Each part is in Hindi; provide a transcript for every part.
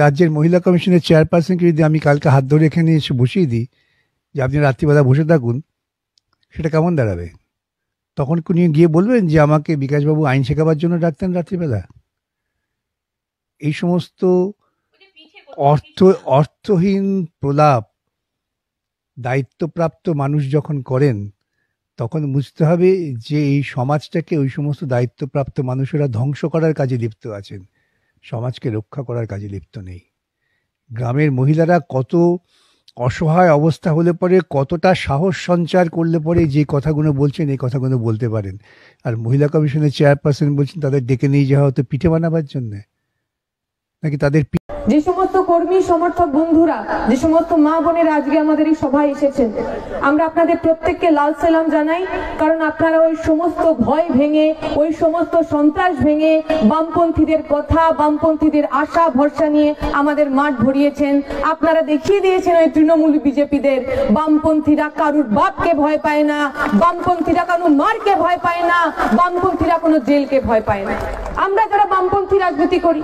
রাজ্যের মহিলা কমিশনের চেয়ারপারসনকে যদি আমি কালকে হাত ধরে এখানে এসে বসিয়ে দিই যে আপনি রাত্রিবেলা বসে থাকুন, সেটা কেমন দাঁড়াবে? তখন উনি গিয়ে বলবেন যে আমাকে বিকাশবাবু আইন শেখাবার জন্য ডাকতেন রাত্রিবেলা? এই সমস্ত অর্থহীন প্রলাপ দায়িত্বপ্রাপ্ত মানুষ যখন করেন, তখন বুঝতে হবে যে এই সমাজটাকে ওই সমস্ত দায়িত্বপ্রাপ্ত মানুষেরা ধ্বংস করার কাজে লিপ্ত আছেন, সমাজকে রক্ষা করার কাজে লিপ্ত নেই। গ্রামের মহিলারা কত অসহায় অবস্থা হলে পরে, কতটা সাহস সঞ্চার করলে পরে যে কথাগুলো বলছেন এই কথাগুলো বলতে পারেন। আর মহিলা কমিশনের চেয়ারপারসন বলছেন তাদের ডেকে নিয়ে যাওয়া হতো পিঠে বানাবার জন্য, নাকি তাদের যে সমস্ত কর্মী সমর্থক বন্ধুরা, যে সমস্ত মা বোনেরা আজকে আমাদের এই সভায় এসেছেন, আমরা আপনাদের প্রত্যেককে লাল সালাম জানাই। কারণ আপনারা ওই সমস্ত ভয় ভেঙে, ওই সমস্ত সন্ত্রাস ভেঙে বামপন্থীদের কথা, বামপন্থীদের আশা ভরসা নিয়ে আমাদের মাঠ ভরিয়েছেন। আপনারা দেখিয়ে দিয়েছেন ওই তৃণমূল বিজেপিদের বামপন্থীরা কারুর বাপকে ভয় পায় না, বামপন্থীরা কারুর মারকে ভয় পায় না, বামপন্থীরা কোনো জেলকে ভয় পায় না। আমরা যারা বামপন্থী রাজনীতি করি,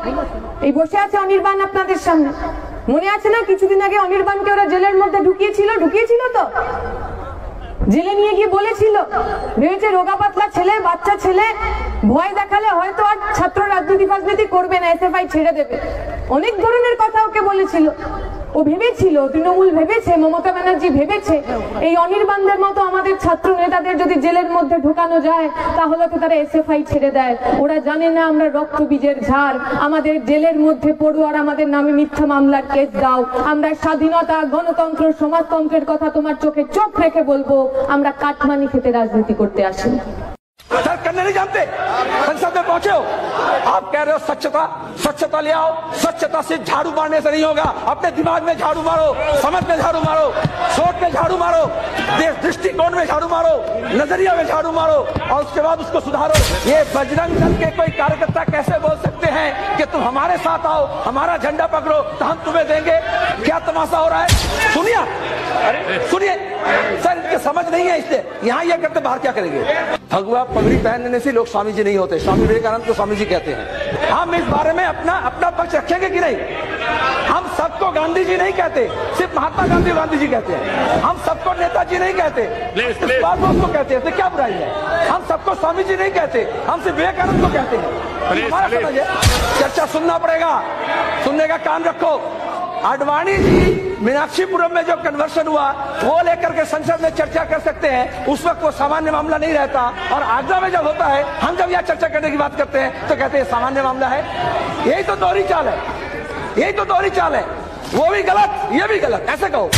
এই বসে আছে অনির্বাণ আপনাদের সামনে, মনে আছে না কিছুদিন আগে অনির্বাণকে ওরা জেলের মধ্যে ঢুকিয়েছিল তো, জেলে নিয়ে গিয়ে বলেছিল, ভেবেছে রোগা পাতলা ছেলে, বাচ্চা ছেলে, ভয় দেখালে হয়তো আর ছাত্র রাজনীতি করবে না, এসএফআই ছেড়ে দেবে। অনেক ধরনের কথা ওকে বলেছিল। ও ভেবেছিল, তৃণমূল ভেবেছে, মমতা ব্যানার্জি ভেবেছে এই অনির্বাণদের মতো আমাদের ছাত্র নেতাদের যদি জেলের মধ্যে ঢোকানো যায় তাহলে তো তারা এসএফআই ছেড়ে দেয়। ওরা জানে না আমরা রক্তবীজের ঝাড়, আমাদের জেলের মধ্যে পড়ুয়ার আমাদের নামে মিথ্যা মামলার কেস দাও, আমরা স্বাধীনতা, গণতন্ত্র, সমাজতন্ত্রের কথা তোমার চোখে চোখ রেখে বলবো, আমরা কাটমানি খেতে রাজনীতি করতে আসি। सर करने नहीं जानते, संसद में पहुंचे हो, आप कह रहे हो स्वच्छता ले आओ, स्वच्छता से झाड़ू मारने से नहीं होगा। अपने दिमाग में झाड़ू मारो, समझ में झाड़ू मारो, सोच में झाड़ू मारो, दृष्टिकोण में झाड़ू मारो, नजरिया में झाड़ू मारो और उसके बाद उसको सुधारो। ये बजरंग दल के कोई कार्यकर्ता कैसे बोल सकते हैं कि तुम हमारे साथ आओ, हमारा झंडा पकड़ो तो हम तुम्हें देंगे? क्या तमाशा हो रहा है? सुनिए सर, इनके समझ नहीं है, इसलिए यहाँ ये करते बाहर क्या करेंगे? भगवा पगड़ी पहनने से लोग स्वामी जी नहीं होते, स्वामी विवेकानंद को स्वामी जी कहते हैं। हम इस बारे में अपना पक्ष रखेंगे कि नहीं? हम सबको गांधी जी नहीं कहते, सिर्फ महात्मा गांधी जी कहते हैं। हम सबको नेताजी नहीं कहते, को कहते हैं, क्या बुराई है? हम सबको स्वामी जी नहीं कहते, हम सिर्फ विवेकानंद को कहते हैं। हमारा समझ है, चर्चा सुनना पड़ेगा, सुनने का कान रखो। आडवाणी जी मीनाक्षीपुरम में जो कन्वर्शन हुआ वो लेकर के संसद में चर्चा कर सकते हैं, उस वक्त वो सामान्य मामला नहीं रहता। और आगरा में जब होता है, हम जब यह चर्चा करने की बात करते हैं तो कहते हैं सामान्य मामला है। यही तो दोहरी चाल है, यही तो दोहरी चाल है। वो भी गलत, ये भी गलत, ऐसे कहो।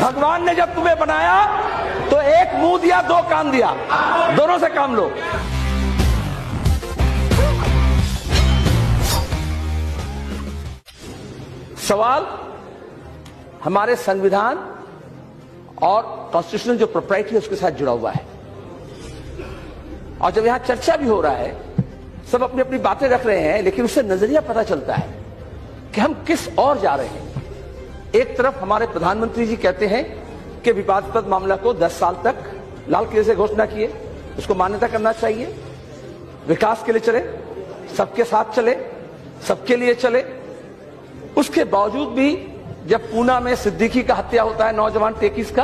भगवान ने जब तुम्हें बनाया तो एक मुंह दिया, दो कान दिया, दोनों से काम लो। सवाल हमारे संविधान और कॉन्स्टिट्यूशनल जो प्रोप्राइटी है उसके साथ जुड़ा हुआ है। और जब यहां चर्चा भी हो रहा है, सब अपनी अपनी बातें रख रहे हैं, लेकिन उससे नजरिया पता चलता है कि हम किस ओर जा रहे हैं। एक तरफ हमारे प्रधानमंत्री जी कहते हैं कि विवादास्पद मामला को 10 साल तक लाल किले से घोषणा किए, उसको मान्यता करना चाहिए, विकास के लिए चले, सबके साथ चले, सबके लिए चले। उसके बावजूद भी जब पूना में सिद्दीकी का हत्या होता है, नौजवान 33 का,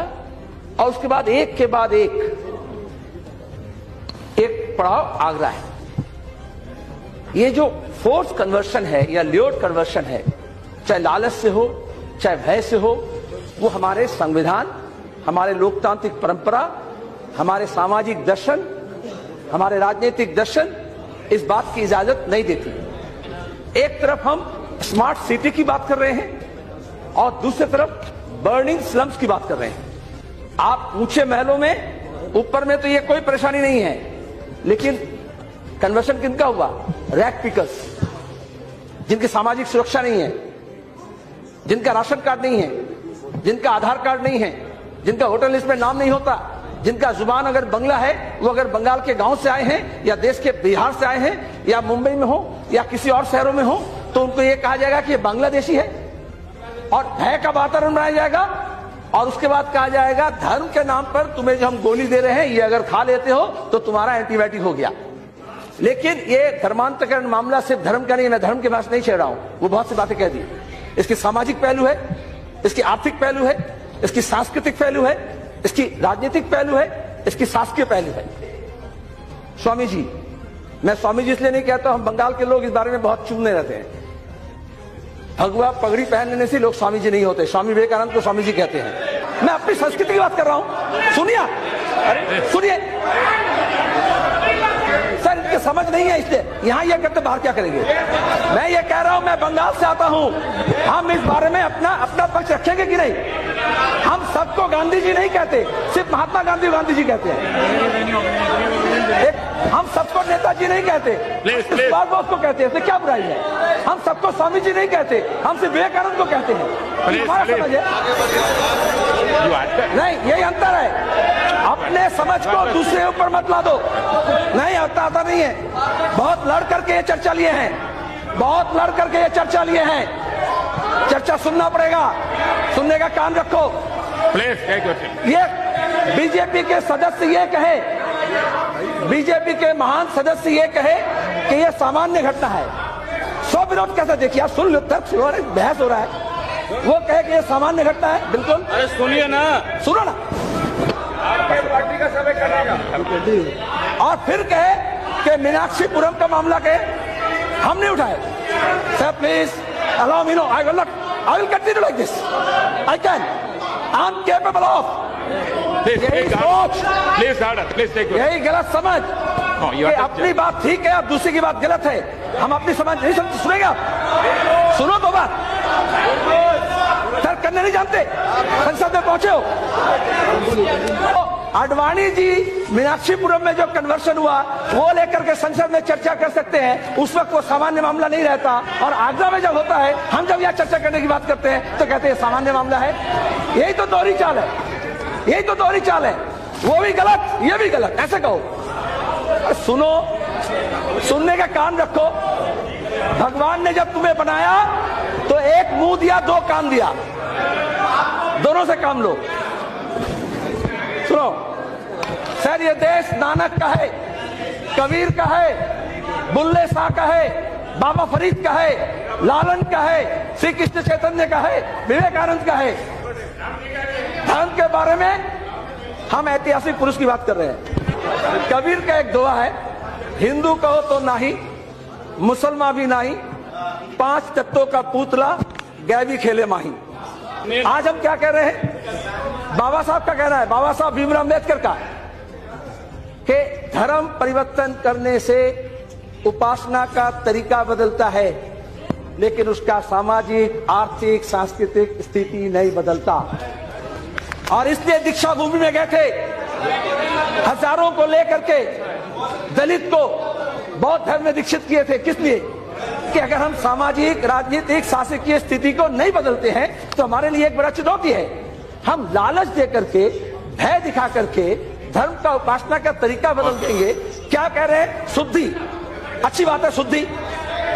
और उसके बाद एक के बाद एक पड़ाव आगरा है। ये जो फोर्स कन्वर्शन है या ल्योड कन्वर्शन है, चाहे लालच से हो चाहे भय से हो, वो हमारे संविधान, हमारे लोकतांत्रिक परंपरा, हमारे सामाजिक दर्शन हमारे राजनीतिक दर्शन इस बात की इजाजत नहीं देती। एक तरफ हम स्मार्ट सिटी की बात कर रहे हैं और दूसरी तरफ बर्निंग स्लम्स की बात कर रहे हैं। आप ऊंचे महलों में, ऊपर में तो ये कोई परेशानी नहीं है, लेकिन कन्वर्शन किनका हुआ? रैग पिकर्स, जिनकी सामाजिक सुरक्षा नहीं है, जिनका राशन कार्ड नहीं है, जिनका आधार कार्ड नहीं है, जिनका वोटर लिस्ट में नाम नहीं होता, जिनका जुबान अगर बंगला है, वो अगर बंगाल के गांव से आए हैं या देश के बिहार से आए हैं या मुंबई में हो या किसी और शहरों में हो, तो उनको ये कहा जाएगा कि ये बांग्लादेशी है और भय का वातावरण बनाया जाएगा। और उसके बाद कहा जाएगा धर्म के नाम पर तुम्हें जो हम गोली दे रहे हैं, ये अगर खा लेते हो तो तुम्हारा एंटीबायोटिक हो गया। लेकिन ये धर्मांतरण मामला सिर्फ धर्म का नहीं, मैं धर्म के पास नहीं छेड़ रहा हूं, वो बहुत सी बातें कह दी। इसकी सामाजिक पहलू है, इसकी आर्थिक पहलू है, इसकी सांस्कृतिक पहलू है, इसकी राजनीतिक पहलू है, इसकी शासकीय पहलू है। स्वामी जी, मैं स्वामी जी इसलिए नहीं कहता, हम बंगाल के लोग इस बारे में बहुत चुनने रहते हैं। भगवा पगड़ी पहनने से लोग स्वामी जी नहीं होते। स्वामी विवेकानंद को स्वामी जी कहते हैं। मैं अपनी संस्कृति की बात कर रहा हूं, सुनिए, सुनिए सर, इनके समझ नहीं है, इसलिए यहां यह करते बाहर क्या करेंगे। मैं ये कह रहा हूं, मैं बंगाल से आता हूं, हम इस बारे में अपना पक्ष रखेंगे कि नहीं। हम सबको गांधी जी नहीं कहते, सिर्फ महात्मा गांधी जी कहते हैं। हम सबको नेताजी नहीं कहते, सुभाष बोस को कहते हैं, इसमें क्या बुराई है। हम सबको स्वामी जी नहीं कहते, हम सिर्फ विवेकानंद को कहते हैं। हमारा समझ है नहीं, यही अंतर है। अपने समझ को दूसरे ऊपर मत ला दो। नहीं आता नहीं है। बहुत लड़ करके ये चर्चा लिए हैं, बहुत लड़ करके ये चर्चा लिए हैं। चर्चा सुनना पड़ेगा, सुनने का कान रखो। ये बीजेपी के सदस्य ये कहे, बीजेपी के महान सदस्य ये कहे कि ये सामान्य घटना है, सो विरोध कैसे। देखिए आप सुन लो, तर्क सुनो, बहस हो रहा है। वो कहे कि ये सामान्य घटना है, बिल्कुल। अरे सुनिए ना, सुनो ना। आपके पार्टी का सर्वे करेगा और फिर कहे कि मीनाक्षीपुरम का मामला के हम नहीं उठाए। Sir please allow me, no I will continue like this, I can, I am capable of. यही गलत समझ कि अपनी बात ठीक है और दूसरी की बात गलत है। हम अपनी समझ नहीं समझ, सुनेंगे आप, सुनो तो बात। तर्क करने नहीं जानते, संसद में पहुंचे हो। आडवाणी जी मीनाक्षीपुरम में जो कन्वर्शन हुआ वो लेकर के संसद में चर्चा कर सकते हैं, उस वक्त वो सामान्य मामला नहीं रहता। और आगरा में जब होता है, हम जब यहाँ चर्चा करने की बात करते हैं तो कहते हैं सामान्य मामला है। यही तो दोहरी चाल है, यही तो दोहरी चाल है। वो भी गलत, ये भी गलत, ऐसे कहो। सुनो, सुनने का कान रखो। भगवान ने जब तुम्हें बनाया तो एक मुंह दिया, दो कान दिया, दोनों से काम लो। सुनो सर, ये देश नानक का है, कबीर का है, बुल्ले शाह का है, बाबा फरीद का है, लालन का है, श्री कृष्ण चैतन्य का है, विवेकानंद का है। धर्म के बारे में हम ऐतिहासिक पुरुष की बात कर रहे हैं। कबीर का एक दोहा है, हिंदू कहो तो नाही, मुसलमान भी नहीं, पांच तत्वों का पुतला गए भी खेले माही। आज हम क्या कह रहे हैं? बाबा साहब का कहना है, बाबा साहब भीमराव अम्बेडकर का, कि धर्म परिवर्तन करने से उपासना का तरीका बदलता है, लेकिन उसका सामाजिक, आर्थिक, सांस्कृतिक स्थिति नहीं बदलता। और इसलिए दीक्षा भूमि में गए थे, हजारों को लेकर के दलित को बौद्ध धर्म में दीक्षित किए थे। किस लिए? कि अगर हम सामाजिक, राजनीतिक, शासकीय स्थिति को नहीं बदलते हैं तो हमारे लिए एक बड़ा चुनौती है। हम लालच दे करके, भय दिखा करके धर्म का, उपासना का तरीका बदल देंगे। क्या कह रहे हैं? शुद्धि, अच्छी बात है, शुद्धि,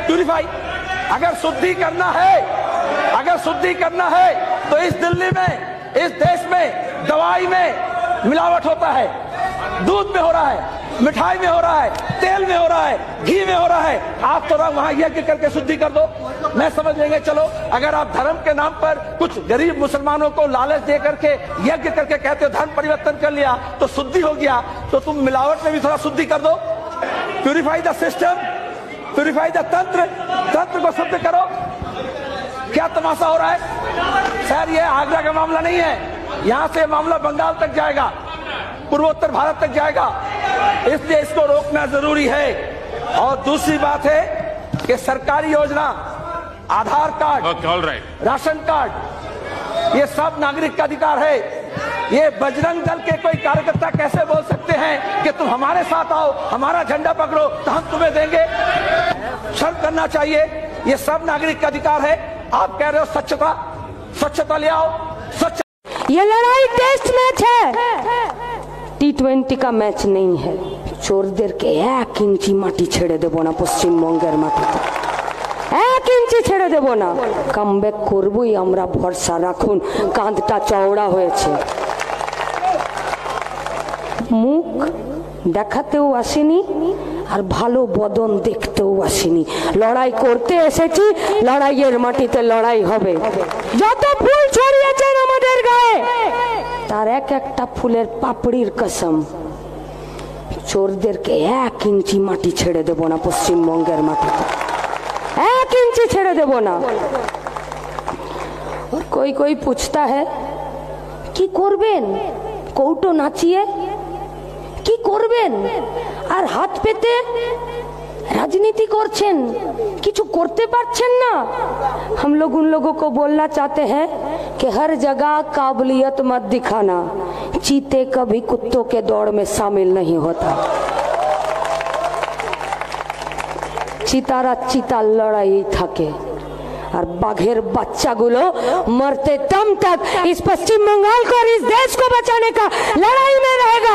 प्यूरिफाई। अगर शुद्धि करना है, अगर शुद्धि करना है तो इस दिल्ली में, इस देश में दवाई में मिलावट होता है, दूध में हो रहा है, मिठाई में हो रहा है, तेल में हो रहा है, घी में हो रहा है। आप थोड़ा वहां यज्ञ करके शुद्धि कर दो, मैं समझ लेंगे। चलो, अगर आप धर्म के नाम पर कुछ गरीब मुसलमानों को लालच दे करके, यज्ञ करके कहते हो धर्म परिवर्तन कर लिया तो शुद्धि हो गया, तो तुम मिलावट में भी थोड़ा शुद्धि कर दो। Purify the system, purify the तंत्र, तंत्र को शुद्ध करो। क्या तमाशा हो रहा है सर? ये आगरा का मामला नहीं है, यहां से मामला बंगाल तक जाएगा, पूर्वोत्तर भारत तक जाएगा। इसलिए इसको रोकना जरूरी है। और दूसरी बात है कि सरकारी योजना, Aadhaar card, all right, ration card, ये सब नागरिक का अधिकार है। ये बजरंग दल के कोई कार्यकर्ता कैसे बोल सकते हैं कि तुम हमारे साथ आओ, हमारा झंडा पकड़ो तो हम तुम्हें देंगे? शर्म करना चाहिए। ये सब नागरिक का अधिकार है। आप कह रहे हो स्वच्छता, स्वच्छता ले आओ, स्वच्छ। ये लड़ाई टेस्ट मैच है, T20 का मैच नहीं है। চোরদেরকে 1 ইঞ্চি মাটি ছেড়ে দেব না, পশ্চিমবঙ্গের মাটিতে 1 ইঞ্চি ছেড়ে দেব না। কামব্যাক করবই আমরা, ভরসা রাখুন। কাঁধটা চওড়া হয়েছে, মুখ দেখাতেও আসেনি আর ভালো বদন দেখতেও আসেনি। লড়াই করতে এসেছি, লড়াইয়ের মাটিতে লড়াই হবে। যত ফুল ছড়িয়েছেন আমাদের গায়ে, তার এক একটা ফুলের পাপড়ির কসম, চোরদেরকে 1 ইঞ্চি মাটি ছেড়ে দেব না, পশ্চিমবঙ্গের মাটিতে 1 इंची छेड़े देव ना। और कोई कोई पूछता है कि करबेन, कौटो नाचिए কি করবেন আর হাত পেতে राजनीति করছেন, কিছু করতে পারছেন না। हम लोग उन लोगों को बोलना चाहते हैं कि हर जगह काबिलियत मत दिखाना, चीते कभी कुत्तों के दौड़ में शामिल नहीं होता। চিতারা চিতা লড়াই থাকে और बाघेर बच्चा गुलो मरते दम तक इस पश्चिम बंगाल को और इस देश को बचाने का लड़ाई में रहेगा।